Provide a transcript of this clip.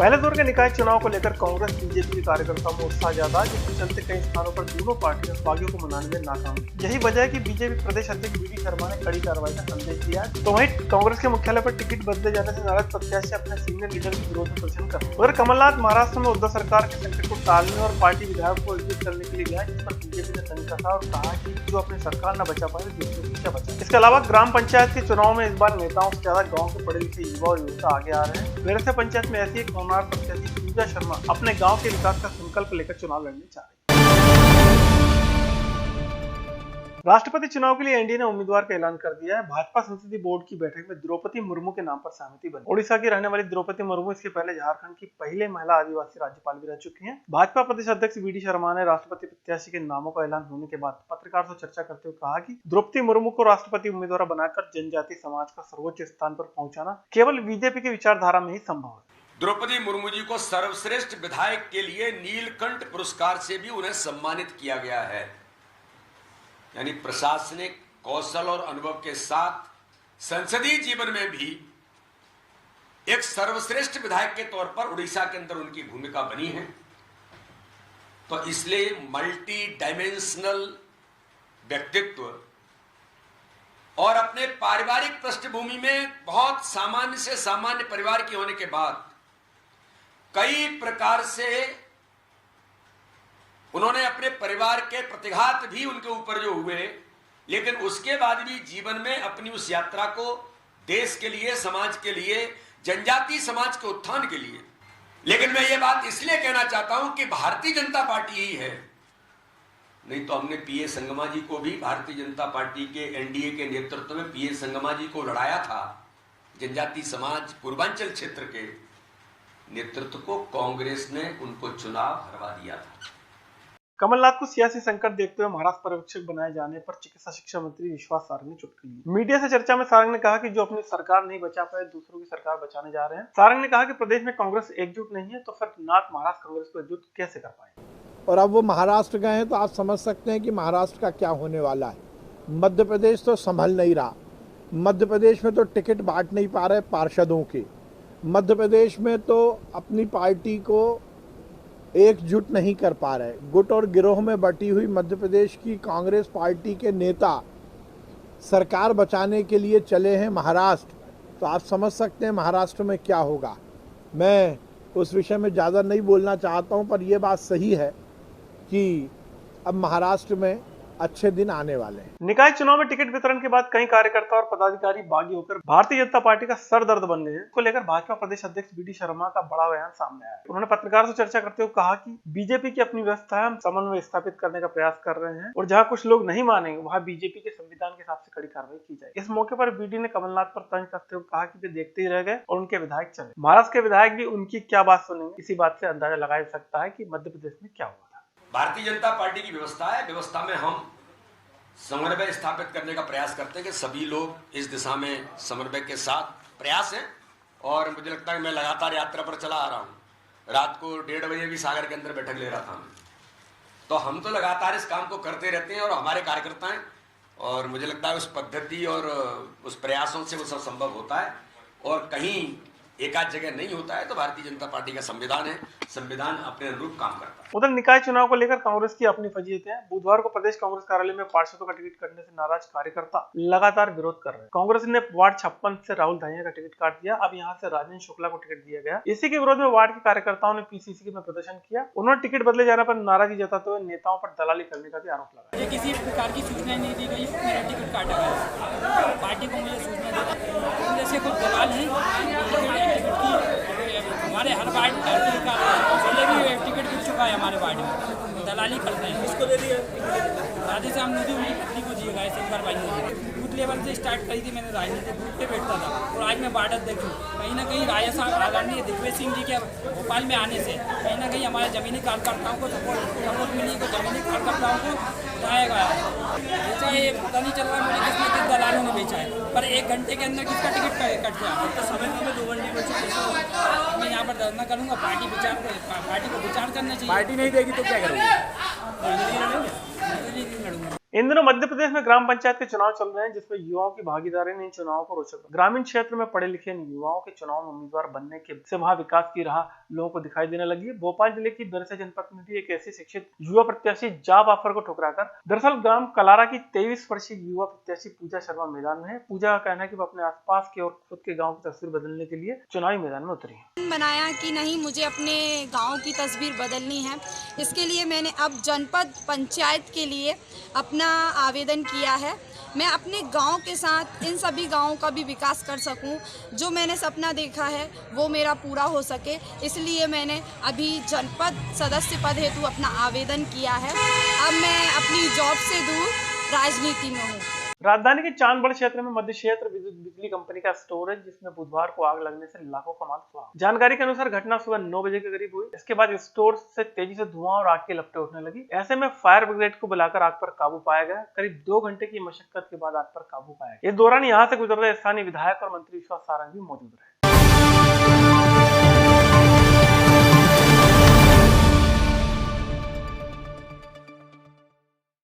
पहले दौर के निकाय चुनाव को लेकर कांग्रेस बीजेपी के कार्यकर्ताओं में उत्साह ज्यादा, जिसके चलते कई स्थानों पर दोनों पार्टियां बागियों को मनाने में नाकाम। यही वजह है कि बीजेपी प्रदेश अध्यक्ष वी डी शर्मा ने कड़ी कार्रवाई का संदेश दिया है, तो वहीं कांग्रेस के मुख्यालय पर टिकट बदले जाने से नाराज प्रत्याशी अपने सीनियर लीडर के विरोध में प्रदर्शन कर। उधर कमलनाथ महाराष्ट्र में उद्धव सरकार के संकट को टालने और पार्टी विधायकों को एकजुट करने के लिए गया, जिस पर बीजेपी ने तंज कसा और कहा कि जो अपनी सरकार न बचा पाए दूसरों की क्या बचा। इसके अलावा ग्राम पंचायत के चुनाव में इस बार नेताओं से ज्यादा गाँव के पढ़े लिखे युवा और युवता आगे आ रहे हैं। वेरसे पंचायत में ऐसी एक होनहार प्रत्याशी पूजा शर्मा अपने गांव के विकास का संकल्प लेकर चुनाव लड़ने जा रही है। राष्ट्रपति चुनाव के लिए एनडीए ने उम्मीदवार का ऐलान कर दिया है। भाजपा संसदीय बोर्ड की बैठक में द्रौपदी मुर्मू के नाम पर सहमति बनी। ओडिशा की रहने वाली द्रौपदी मुर्मू इसके पहले झारखंड की पहले महिला आदिवासी राज्यपाल भी रह चुकी हैं। भाजपा प्रदेश अध्यक्ष वी डी शर्मा ने राष्ट्रपति प्रत्याशी के नामों का ऐलान होने के बाद पत्रकारों से चर्चा करते हुए कहा कि द्रौपदी मुर्मू को राष्ट्रपति उम्मीदवार बनाकर जनजातीय समाज का सर्वोच्च स्थान पर पहुंचाना केवल बीजेपी की विचारधारा में ही संभव है। द्रौपदी मुर्मू जी को सर्वश्रेष्ठ विधायक के लिए नीलकंठ पुरस्कार से भी उन्हें सम्मानित किया गया है। यानी प्रशासनिक कौशल और अनुभव के साथ संसदीय जीवन में भी एक सर्वश्रेष्ठ विधायक के तौर पर उड़ीसा के अंदर उनकी भूमिका बनी है। तो इसलिए मल्टी डायमेंशनल व्यक्तित्व और अपने पारिवारिक पृष्ठभूमि में बहुत सामान्य से सामान्य परिवार के होने के बाद कई प्रकार से उन्होंने अपने परिवार के प्रतिघात भी उनके ऊपर जो हुए, लेकिन उसके बाद भी जीवन में अपनी उस यात्रा को देश के लिए, समाज के लिए, जनजातीय समाज के उत्थान के लिए, लेकिन मैं ये बात इसलिए कहना चाहता हूं कि भारतीय जनता पार्टी ही है, नहीं तो हमने पीए संगमा जी को भी भारतीय जनता पार्टी के एनडीए के नेतृत्व में पीए संगमा जी को लड़ाया था। जनजातीय समाज पूर्वांचल क्षेत्र के नेतृत्व को कांग्रेस ने उनको चुनाव हरवा दिया था। कमलनाथ को सियासी संकट देखते हुए महाराष्ट्र पर्यवेक्षक बनाए जाने पर चिकित्सा शिक्षा मंत्री विश्वास सारंग ने चुटकी ली। मीडिया से चर्चा में सारंग ने कहा कि जो अपनी सरकार नहीं बचा पाए दूसरों की सरकार बचाने जा रहे हैं। सारंग ने कहा कि प्रदेश में कांग्रेस एकजुट नहीं है, तो फिर नाथ महाराष्ट्र कांग्रेस को एकजुट कैसे कर पाए। और अब वो महाराष्ट्र गए हैं तो आप समझ सकते हैं कि महाराष्ट्र का क्या होने वाला है। मध्य प्रदेश तो संभल नहीं रहा। मध्य प्रदेश में तो टिकट बांट नहीं पा रहे पार्षदों के। मध्य प्रदेश में तो अपनी पार्टी को एकजुट नहीं कर पा रहे। गुट और गिरोह में बटी हुई मध्य प्रदेश की कांग्रेस पार्टी के नेता सरकार बचाने के लिए चले हैं महाराष्ट्र, तो आप समझ सकते हैं महाराष्ट्र में क्या होगा। मैं उस विषय में ज़्यादा नहीं बोलना चाहता हूं, पर यह बात सही है कि अब महाराष्ट्र में अच्छे दिन आने वाले हैं। निकाय चुनाव में टिकट वितरण के बाद कई कार्यकर्ता और पदाधिकारी बागी होकर भारतीय जनता पार्टी का सरदर्द बन गए हैं। इसको लेकर भाजपा प्रदेश अध्यक्ष वी डी शर्मा का बड़ा बयान सामने आया है। उन्होंने पत्रकारों से चर्चा करते हुए कहा कि बीजेपी की अपनी व्यवस्था है, हम समन्वय स्थापित करने का प्रयास कर रहे हैं और जहाँ कुछ लोग नहीं मानेंगे वहाँ बीजेपी के संविधान के हिसाब से कड़ी कार्रवाई की जाए। इस मौके पर वीडी ने कमलनाथ पर तंज कसते हुए कहा कि वे देखते ही रह गए और उनके विधायक चले। महाराष्ट्र के विधायक भी उनकी क्या बात सुनेंगे, इसी बात से अंदाजा लगाया जा सकता है कि मध्य प्रदेश में क्या हुआ था। भारतीय जनता पार्टी की व्यवस्था है, व्यवस्था में हम समन्वय स्थापित करने का प्रयास करते हैं कि सभी लोग इस दिशा में समन्वय के साथ प्रयास है। और मुझे लगता है मैं लगातार यात्रा पर चला आ रहा हूँ। रात को 1:30 बजे भी सागर के अंदर बैठक ले रहा था मैं। तो हम तो लगातार इस काम को करते रहते हैं और हमारे कार्यकर्ता हैं, और मुझे लगता है उस पद्धति और उस प्रयासों से वो सब संभव होता है। और कहीं एकाध जगह नहीं होता है तो भारतीय जनता पार्टी का संविधान है, संविधान अपने अनुरूप काम करता है। उधर निकाय चुनाव को लेकर कांग्रेस की अपनी फजीयतें हैं। बुधवार को प्रदेश कांग्रेस कार्यालय में पार्षदों का टिकट कटने से नाराज कार्यकर्ता लगातार विरोध कर रहे हैं। कांग्रेस ने वार्ड 56 से राहुल धाइया का टिकट काट दिया। अब यहां से राजेंद्र शुक्ला को टिकट दिया गया। इसी के विरोध में वार्ड के कार्यकर्ताओं ने पीसीसी में प्रदर्शन किया। उन्होंने टिकट बदले जाने पर नाराजगी जताते हुए नेताओं पर दलाली करने का भी आरोप लगाया। किसी प्रकार की सूचना नहीं दी गई, मेरा टिकट काटा गया। पार्टी को मुझे सूचना दी जैसे कुछ दलाल है। हमारे हर वार्ड पहले भी टिकट गिर चुका है हमारे वार्ड में, दलाली करते हैं। किसको दे दिया? राधेश्याम मोदी उनकी पत्नी को दिए गए शंकर भाई ने। बूथ लेवल से स्टार्ट करी थी मैंने राजनीति, बूथ पे बैठता था और आज मैं वार्ड अध्यक्ष हूँ। कहीं ना कहीं आदरणीय दिग्विजय सिंह जी के भोपाल में आने से कहीं ना कहीं हमारे जमीनी कार्यकर्ताओं को सपोर्ट मिली, को जमीनी कार्यकर्ताओं को उठाया गया है। बेचा ये पता नहीं चल रहा मुझे किसने किस दलालों ने बेचा है, पर 1 घंटे के अंदर किसका टिकट कट गया। तो समय में 2 घंटे बचे। मैं यहाँ पर धरना करूँगा, पार्टी को विचार करना चाहिए। पार्टी नहीं देगी तो क्या करोगे? लड़ूंगा। इन दिनों मध्य प्रदेश में ग्राम पंचायत के चुनाव चल रहे हैं, जिसमें युवाओं की भागीदारी ने इन चुनावों को रोचक। ग्रामीण क्षेत्र में पढ़े लिखे युवाओं के चुनाव में उम्मीदवार बनने के से वहां विकास की राह लोगों को दिखाई देने लगी है। भोपाल जिले की बिरसा जनपद में भी एक ऐसी शिक्षित युवा प्रत्याशी जॉब ऑफर को ठुकराकर दरअसल ग्राम कलारा की 23 वर्षीय युवा प्रत्याशी पूजा शर्मा मैदान में है। पूजा का कहना है कि वो अपने आसपास के और खुद के गाँव की तस्वीर बदलने के लिए चुनावी मैदान में उतरी है। बनाया कि नहीं, मुझे अपने गांव की तस्वीर बदलनी है। इसके लिए मैंने अब जनपद पंचायत के लिए अपना आवेदन किया है। मैं अपने गांव के साथ इन सभी गांवों का भी विकास कर सकूं, जो मैंने सपना देखा है वो मेरा पूरा हो सके, इसलिए मैंने अभी जनपद सदस्य पद हेतु अपना आवेदन किया है। अब मैं अपनी जॉब से दूर राजनीति में हूँ। राजधानी के चांदबड़ क्षेत्र में मध्य क्षेत्र विद्युत बिजली कंपनी का स्टोर है, जिसमें बुधवार को आग लगने से लाखों का माल सुहा। जानकारी के अनुसार घटना सुबह 9 बजे के करीब हुई। इसके बाद स्टोर से तेजी से धुआं और आग की लपटें उठने लगी। ऐसे में फायर ब्रिगेड को बुलाकर आग पर काबू पाया गया। करीब 2 घंटे की मशक्कत के बाद आग पर काबू पाया गया। इस दौरान यहाँ से गुजर रहे स्थानीय विधायक और मंत्री विश्वास सारंग भी मौजूद रहे।